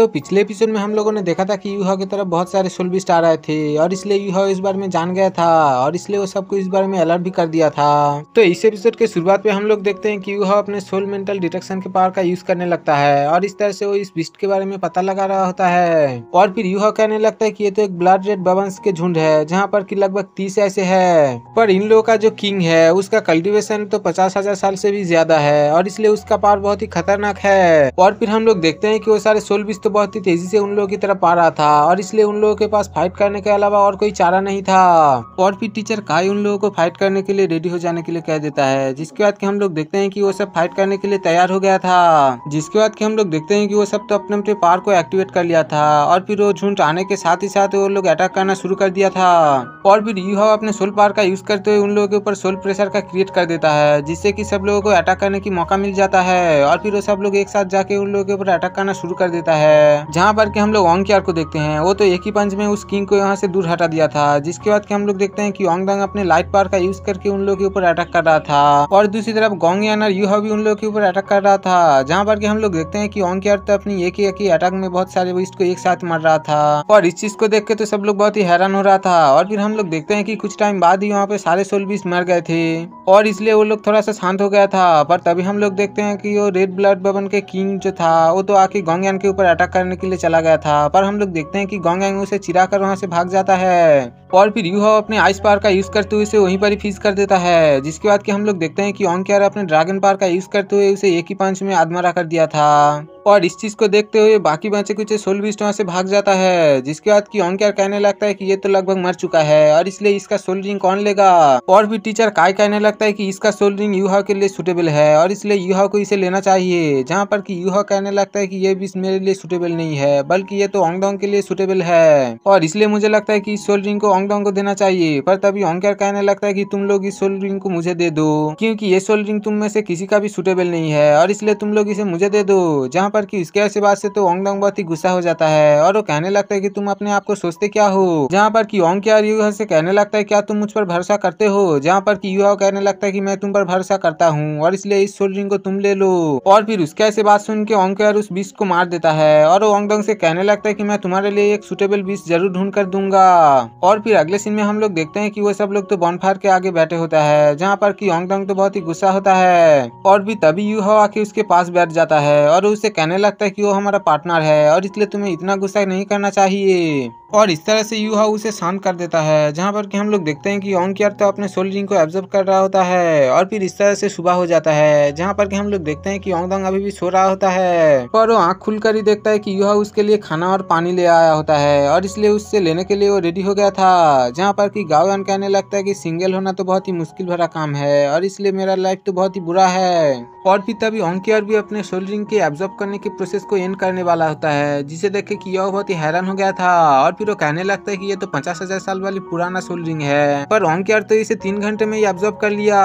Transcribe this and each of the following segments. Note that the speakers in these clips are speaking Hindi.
दोस्तों पिछले एपिसोड में हम लोगों ने देखा था कि यूहा की तरफ बहुत सारे सोल बीस्ट आ रहे थे और इसलिए यूहा इस बारे में जान गया था और इसलिए वो सबको इस बारे में अलर्ट भी कर दिया था। तो इस एपिसोड के शुरुआत में हम लोग देखते हैं कि यूहा अपने सोल मेंटल डिटेक्शन के पावर का यूज करने लगता है और इस तरह से वो इस बीस्ट के बारे में पता लगा रहा होता है। और फिर यूहा कहने लगता है कि ये तो एक ब्लड रेड बबन्स के झुंड है जहाँ पर की लगभग 30 ऐसे है, पर इन लोगों का जो किंग है उसका कल्टिवेशन तो 50,000 साल से भी ज्यादा है और इसलिए उसका पावर बहुत ही खतरनाक है। और फिर हम लोग देखते हैं कि वो सारे सोल बीस्ट तो बहुत ही तेजी से उन लोगों की तरफ आ रहा था और इसलिए उन लोगों के पास फाइट करने के अलावा और कोई चारा नहीं था। और फिर टीचर काई उन लोगों को फाइट करने के लिए रेडी हो जाने के लिए कह देता है, जिसके बाद कि हम लोग देखते हैं कि वो सब फाइट करने के लिए तैयार हो गया था। जिसके बाद कि हम लोग देखते हैं कि वो सब तो अपने अपने पावर को एक्टिवेट कर लिया था और फिर वो झुंड आने के साथ ही साथ वो लोग अटैक करना शुरू कर दिया था। और फिर यूहा अपने सोल पावर का यूज करते हुए उन लोगों के ऊपर सोल प्रेशर का क्रिएट कर देता है, जिससे कि सब लोगों को अटैक करने की मौका मिल जाता है। और फिर वो सब लोग एक साथ जाके उन लोगों के ऊपर अटैक करना शुरू कर देता है, जहाँ पर कि हम लोग ओंगक्यार को देखते हैं वो तो एक ही पंच में उस किंग को यहाँ से दूर हटा दिया था। जिसके बाद कि हम लोग देखते हैं कि ओंगडंग अपने लाइट पावर का यूज करके उन लोगों के ऊपर अटैक कर रहा था और दूसरी तरफ गोंगयान और यूहा भी उन लोगों के ऊपर अटैक कर रहा था, जहाँ पर कि हम लोग देखते हैं कि ओंगक्यार तो अपनी एक ही अटैक में बहुत सारे बीस्ट को एक साथ मार रहा था और इस चीज को देख के तो सब लोग बहुत ही हैरान हो रहा था। और फिर हम लोग देखते हैं कि कुछ टाइम बाद ही वहाँ पे सारे सोल बीस्ट मर गए थे और इसलिए वो लोग थोड़ा सा शांत हो गया था। पर तभी हम लोग देखते हैं कि वो रेड ब्लड बबन के किंग जो था वो तो आके गोंगयान के ऊपर अटैक करने के लिए चला गया था, पर हम लोग देखते हैं कि गोंगयान उसे चिरा कर वहाँ से भाग जाता है। और फिर यूहा अपने आइस पावर का यूज करते हुए उसे वहीं पर ही फ्रीज कर देता है। जिसके बाद कि हम लोग देखते हैं कि ओंगक्यार अपने ड्रैगन पावर का यूज करते हुए उसे एक ही पंच में आधमरा कर दिया था और इस चीज को देखते हुए बाकी बचे कुछ सोल बीस्ट वहाँ से भाग जाता है। जिसके बाद कि ओंगक्यार कहने लगता है कि ये तो लगभग मर चुका है और इसलिए इसका सोल रिंग कौन लेगा। और फिर टीचर काय कहने लगता है कि इसका सोल रिंग यूहा के लिए सुटेबल है और इसलिए यूहा को इसे लेना चाहिए, जहाँ पर कि यूहा कहने लगता है कि ये बीस्ट मेरे लिए सुटेबल नहीं है बल्कि ये तो ओंगडोंग के लिए सुटेबल है और इसलिए मुझे लगता है कि इस सोल रिंग को ओंगडोंग को देना चाहिए। पर तभी ओंगक्यार कहने लगता है कि तुम लोग इस सोल रिंग को मुझे दे दो, क्योंकि ये सोल रिंग तुम में से किसी का भी सुटेबल नहीं है और इसलिए तुम लोग इसे मुझे दे दो। जहाँ पर कि इसके ऐसे बात से तो ओंगडोंग बहुत ही गुस्सा हो जाता है और वो कहने लगता है कि तुम अपने आप को सोचते क्या हो। जहाँ पर कि ओंगक्यार यूहा से कहने लगता है क्या तुम मुझ पर भरोसा करते हो, जहाँ पर कि यूहा कहने लगता है कि मैं तुम पर भरोसा करता हूँ और इसलिए इस सोल रिंग को तुम ले लो। और फिर उसके ऐसे बात सुन के ओंगक्यार उस बीस्ट को मार देता है और वो ओंगडोंग से कहने लगता है कि मैं तुम्हारे लिए एक सुटेबल बीस्ट जरूर ढूंढ कर दूंगा। और फिर अगले सीन में हम लोग देखते हैं कि वो सब लोग तो बॉनफायर के आगे बैठे होता है, जहाँ पर कि ओंगडोंग तो बहुत ही गुस्सा होता है और भी तभी यूहा आके उसके पास बैठ जाता है और उसे कहने लगता है कि वो हमारा पार्टनर है और इसलिए तुम्हें इतना गुस्सा नहीं करना चाहिए। और इस तरह से यूहा उसे शांत कर देता है, जहाँ पर कि हम लोग देखते हैं कि ओंगक्यार तो अपने सोल रिंग को एब्जॉर्ब कर रहा होता है। और फिर इस तरह से सुबह हो जाता है, जहाँ पर कि हम लोग देखते हैं कि ओंगडोंग अभी भी सो रहा होता है और वो आँख खुलकर ही देखता है कि यूहा उसके लिए खाना और पानी ले आया होता है और इसलिए उससे लेने के लिए वो रेडी हो गया था। जहाँ पर कि गाओयान कहने लगता है कि सिंगल होना तो बहुत ही मुश्किल भरा काम है और इसलिए मेरा लाइफ तो बहुत ही बुरा है। और फिर तभी ओंगक्यार भी अपने सोल रिंग के एब्जॉर्ब करने के प्रोसेस को एंड करने वाला होता है, जिसे देख के यूहा बहुत ही हैरान हो गया था और फिर वो कहने लगता है कि ये तो 50,000 साल वाली पुराना सोल रिंग है, पर ओंगक्यार तो इसे 3 घंटे में ही एब्जॉर्ब कर लिया।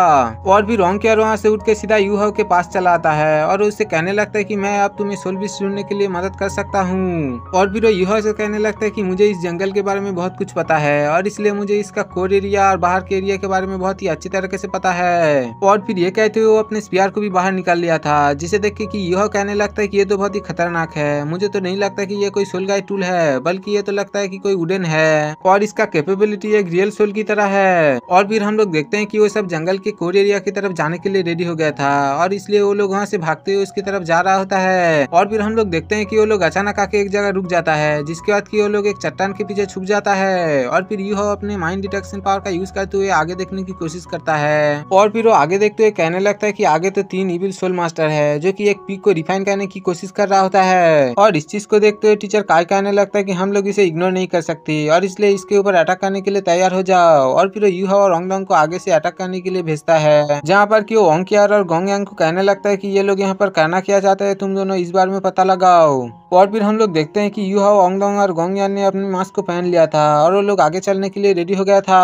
और फिर ओंगक्यार वहाँ से उठ के सीधा यूहा के पास चला आता है और उससे कहने लगता है कि मैं अब तुम्हें सोल बीस्ट ढूंढने के लिए मदद कर सकता हूँ। और फिर वो यूहा से कहने लगता है कि मुझे इस जंगल के बारे में बहुत कुछ पता है और इसलिए मुझे इसका कोर एरिया और बाहर के एरिया के बारे में बहुत ही अच्छी तरीके से पता है। और फिर ये कहते हुए वो अपने स्पीयर को भी बाहर निकाल लिया था, जिसे देख के कि यूहा कहने लगता है कि ये तो बहुत ही खतरनाक है, मुझे तो नहीं लगता कि ये कोई सोल गाइड टूल है बल्कि ये तो लगता है कि कोई वुडन है और इसका कैपेबिलिटी एक रियल सोल की तरह है। और फिर हम लोग देखते हैं कि वो सब जंगल के कोर एरिया की तरफ जाने के लिए रेडी हो गया था और इसलिए वो लोग वहाँ से भागते हुए उसकी तरफ जा रहा होता है। और फिर हम लोग देखते हैं कि वो लोग अचानक आके एक जगह रुक जाता है, जिसके बाद कि वो लोग एक चट्टान के पीछे छुप जाता है और फिर यूहा अपने माइंड डिटेक्शन पावर का यूज करते हुए आगे देखने की कोशिश करता है। और फिर वो आगे देखते हुए कहने लगता है कि आगे तो 3 इविल सोल मास्टर है जो कि एक पीक को रिफाइन करने की कोशिश कर रहा होता है और इस चीज को देखते हुए टीचर काय कहने लगता है कि हम लोग इसे इग्नोर नहीं कर सकते और इसलिए इसके ऊपर अटैक करने के लिए तैयार हो जाओ। और फिर यूहा और ओंगडोंग को आगे से अटैक करने के लिए भेजता है, जहाँ पर कि वो ओंगक्यार और गोंगयांग को कहने लगता है कि ये लोग यहाँ पर करना क्या चाहते हैं, तुम दोनों इस बारे में पता लगाओ। और फिर हम लोग देखते हैं कि यूहा, ओंगडोंग और गोंगयान ने अपने मास्क को पहन लिया था और वो लोग आगे चलने के लिए रेडी हो गया था।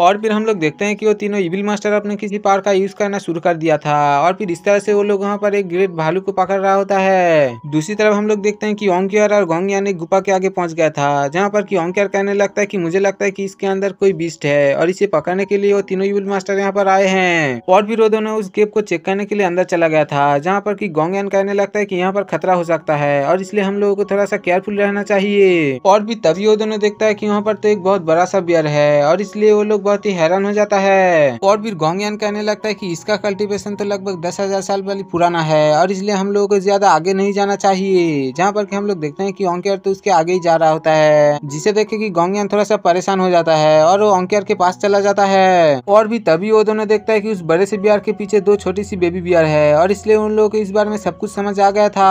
और फिर हम लोग देखते हैं कि वो तीनों इविल मास्टर अपने किसी पावर का यूज करना शुरू कर दिया था और फिर इस तरह से वो लोग वहाँ पर एक ग्रेट भालू को पकड़ रहा होता है। दूसरी तरफ हम लोग देखते हैं कि ओंगक्यार और गोंगयान एक गुफा के आगे पहुंच गया था, जहाँ जहाँ पर कि ओंकार कहने लगता है कि मुझे लगता है कि इसके अंदर कोई बीस्ट है और इसे पकड़ने के लिए वो तीनों इविल मास्टर यहाँ पर आए हैं। और फिर वो दोनों उस केव को चेक करने के लिए अंदर चला गया था, जहाँ पर कि गोंगयान कहने लगता है कि यहाँ पर खतरा हो सकता है और इसलिए हम लोगों को थोड़ा सा केयरफुल रहना चाहिए। और भी तभी वो दोनों देखता है कि वहाँ पर तो एक बहुत बड़ा सा बियर है और इसलिए वो लोग बहुत ही हैरान हो जाता है। और फिर गोंगयान कहने लगता है कि इसका कल्टीवेशन तो लगभग 10,000 साल वाली पुराना है और इसलिए हम लोगों को ज्यादा आगे नहीं जाना चाहिए। जहाँ पर कि हम लोग देखते हैं कि ओंकार तो उसके आगे ही जा रहा होता है, जिसे देख के कि गोंगयान थोड़ा सा परेशान हो जाता है और वो ओंकार के पास चला जाता है। और भी तभी वो दोनों देखता है कि उस बड़े से बियर के पीछे दो छोटी सी बेबी बियर है और इसलिए उन लोगों को इस बारे में सब कुछ समझ आ गया था।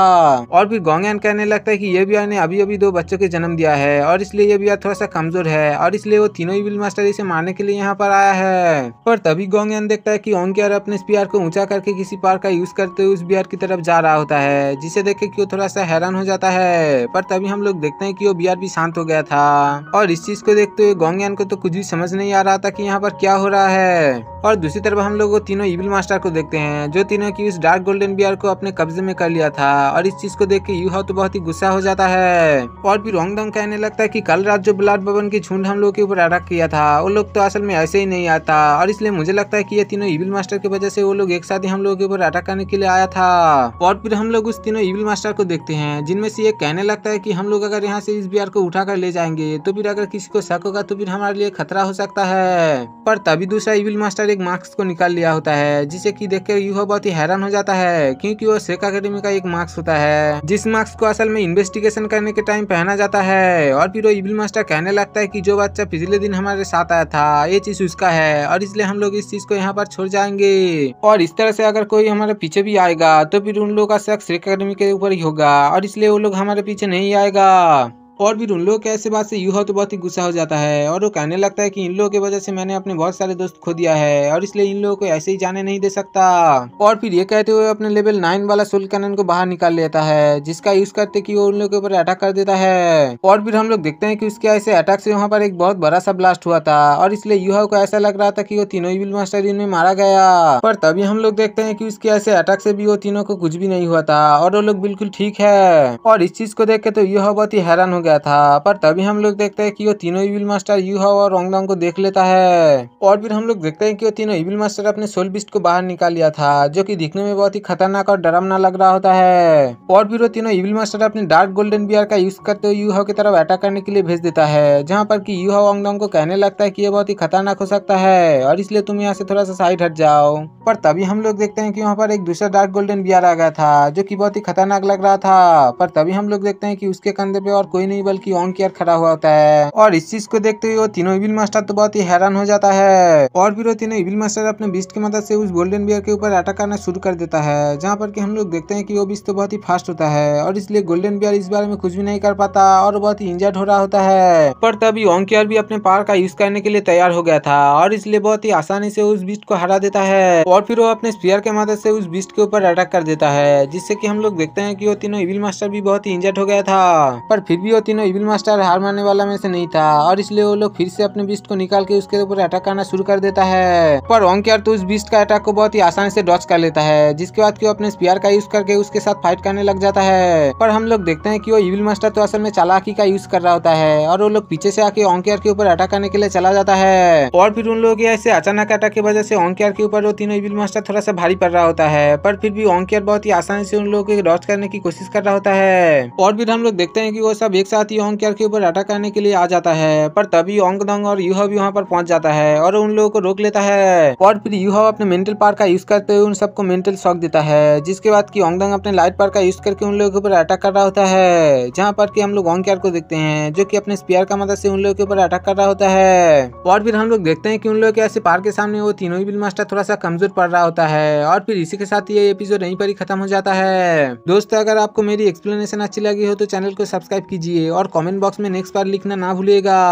और फिर गोंगयान कहने लगता है कि ये बियर ने अभी अभी 2 बच्चों के जन्म दिया है और इसलिए ये बियर थोड़ा सा कमजोर है और इसलिए वो तीनों इविल मास्टर इसे मारने के लिए यहाँ पर आया है। पर तभी गोंगयान देखता है कि ओंकार अपने स्पीयर को ऊंचा करके किसी पार का यूज करते हुए उस बियर की तरफ जा रहा होता है, जिसे देख के वो थोड़ा सा हैरान हो जाता है। पर तभी हम लोग देखते हैं कि वो बियर भी शांत हो गया था और इस चीज को देखते हुए गोंगयान को तो कुछ भी समझ नहीं आ रहा था कि यहाँ पर क्या हो रहा है। और दूसरी तरफ हम लोग वो तीनों इविल मास्टर को देखते हैं, जो तीनों की उस डार्क गोल्डन बियर को अपने कब्जे में कर लिया था और इस चीज को देख के यूहाओ तो बहुत ही गुस्सा हो जाता है। और फिर ओंगडोंग कहने लगता है कि कल रात जो ब्लड बबन की झुंड हम लोग के ऊपर अटैक किया था वो लोग तो असल में ऐसे ही नहीं आता और इसलिए मुझे लगता है कि ये तीनों इविल मास्टर की वजह से वो लोग एक साथ ही हम लोगों के ऊपर अटैक करने के लिए आया था। और फिर हम लोग उस तीनों इविल मास्टर को देखते हैं, जिनमें से एक कहने लगता है कि हम लोग अगर यहाँ से इस बियर को उठा कर ले जाएंगे तो फिर अगर किसी को शक होगा तो फिर हमारे लिए खतरा हो सकता है। पर तभी दूसरा इविल मास्टर एक मास्क को निकाल लिया होता है, जिसे कि देखकर यूहो बहुत ही हैरान हो जाता है, क्योंकि वो शेक अकेडमी का एक मास्क होता है जिस मास्क को असल में इन्वेस्टिगेशन करने के टाइम पहना जाता है। और फिर वो इविल मास्टर कहने लगता है कि जो बच्चा पिछले दिन हमारे साथ आया था ये चीज उसका है और इसलिए हम लोग इस चीज को यहाँ पर छोड़ जाएंगे और इस तरह से अगर कोई हमारे पीछे भी आएगा तो फिर उन लोगों का शक शेक अकेडमी के ऊपर ही होगा और इसलिए वो लोग हमारे पीछे नहीं आएगा। और फिर उन लोगों के ऐसे बात से यूहो तो बहुत ही गुस्सा हो जाता है और वो कहने लगता है कि इन लोगों की वजह से मैंने अपने बहुत सारे दोस्त खो दिया है और इसलिए इन लोगों को ऐसे ही जाने नहीं दे सकता। और फिर ये कहते हुए अपने लेवल 9 वाला सोल कैनन को बाहर निकाल लेता है, जिसका यूज करते कि वो उन लोगों के ऊपर अटैक कर देता है। और फिर हम लोग देखते हैं कि उसके ऐसे अटैक से वहाँ पर एक बहुत बड़ा सा ब्लास्ट हुआ था और इसलिए यूहो को ऐसा लग रहा था कि वो तीनों इविल मास्टर इनमें मारा गया। पर तभी हम लोग देखते हैं कि उसके ऐसे अटैक से भी वो तीनों को कुछ भी नहीं हुआ था और वो लोग बिल्कुल ठीक है। और इस चीज को देख के तो यूहो बहुत ही हैरान हो गया था। पर तभी हम लोग देखते हैं कि वो तीनों इविल मास्टर यूहाओ और ओंगडोंग को देख लेता है। और फिर हम लोग देखते हैं कि वो तीनों इविल मास्टर अपने सोल बिस्ट को बाहर निकाल लिया था, जो कि दिखने में बहुत ही खतरनाक और डरावना लग रहा होता है। और फिर वो तीनों इविल मास्टर अपने डार्क गोल्डन बियर का यूज करते हुए यूहाओ की तरफ अटैक करने के लिए भेज देता है, जहाँ पर कि यूहाओ ओंगडोंग को कहने लगता है कि ये बहुत ही खतरनाक हो सकता है और इसलिए तुम यहाँ से थोड़ा सा साइड हट जाओ। पर तभी हम लोग देखते हैं कि वहाँ पर एक दूसरा डार्क गोल्डन बियर आ गया था, जो कि बहुत ही खतरनाक लग रहा था। पर तभी हम लोग देखते हैं कि उसके कंधे पे और कोई नहीं बल्कि ओंकार खड़ा हुआ होता है और इस चीज को देखते हुए वो तीनों इविल मास्टर तो बहुत ही हैरान हो जाता है। और फिर वो तीनों इविल मास्टर अपने बीस्ट की मदद से उस गोल्डन बियर के ऊपर अटैक करना शुरू कर देता है, जहाँ पर कि हम लोग देखते हैं कि वो बीस्ट तो बहुत ही फास्ट होता है और इसलिए गोल्डन बियर इस बारे में कुछ भी नहीं कर पाता और बहुत ही इंजर्ड हो रहा होता है। पर तभी ओंकार भी अपने पावर का यूज करने के लिए तैयार हो गया था और इसलिए बहुत ही आसानी से उस बीस्ट को हरा देता है और फिर वो अपने स्पीयर के मदद से उस बीस्ट के ऊपर अटैक कर देता है, जिससे कि हम लोग देखते हैं कि वो तीनों इविल मास्टर भी बहुत ही इंजर्ड हो गया था। पर फिर भी वो तीनों इविल मास्टर हार मानने वाला में से नहीं था और इसलिए वो लोग फिर से अपने बीस्ट को निकाल के उसके ऊपर अटैक करना शुरू कर देता है। पर ओंकार तो उस बीस्ट का अटैक को बहुत ही आसानी से डॉच कर लेता है, जिसके बाद कि वो अपने स्पीयर का यूज करके उसके साथ फाइट करने लग जाता है। पर हम लोग देखते हैं कि वो इविल मास्टर तो असल में चालाकी का यूज कर रहा होता है और वो लोग पीछे से आके ओंकार के ऊपर अटैक करने के लिए चला जाता है। और फिर उन लोगों के ऐसे अचानक अटैक की वजह से ओंकार के ऊपर वो तीनों इविल मास्टर थोड़ा सा भारी पड़ रहा होता है, पर फिर भी ओंकार बहुत ही आसानी से उन लोगों को डॉच करने की कोशिश कर रहा होता है। और फिर हम लोग देखते हैं कि वो सब एक साथ ही ओंकार के ऊपर अटैक करने के लिए आ जाता है। पर तभी ओंगडोंग और यूहाओ भी वहाँ पर पहुंच जाता है और उन लोगों को रोक लेता है। और फिर यूहाओ अपने मेंटल पावर का यूज करते हुए उन सबको मेंटल शॉक देता है, जिसके बाद कि ओंगडोंग अपने लाइट पावर का यूज करके उन लोगों के ऊपर अटैक कर रहा होता है, जहाँ पर कि हम लोग ओंकार को देखते हैं जो कि अपने स्पीयर का मदद से उन लोगों के ऊपर अटैक कर रहा होता है। और फिर हम लोग देखते हैं कि उन लोगों के ऐसे पावर के सामने वो तीनों इविल मास्टर थोड़ा सा कमजोर पड़ रहा होता है। और फिर इसी के साथ ये एपिसोड यहीं पर ही खत्म हो जाता है। दोस्तों, अगर आपको मेरी एक्सप्लेनेशन अच्छी लगी हो तो चैनल को सब्सक्राइब कीजिए और कमेंट बॉक्स में नेक्स्ट पार्ट लिखना ना भूलिएगा।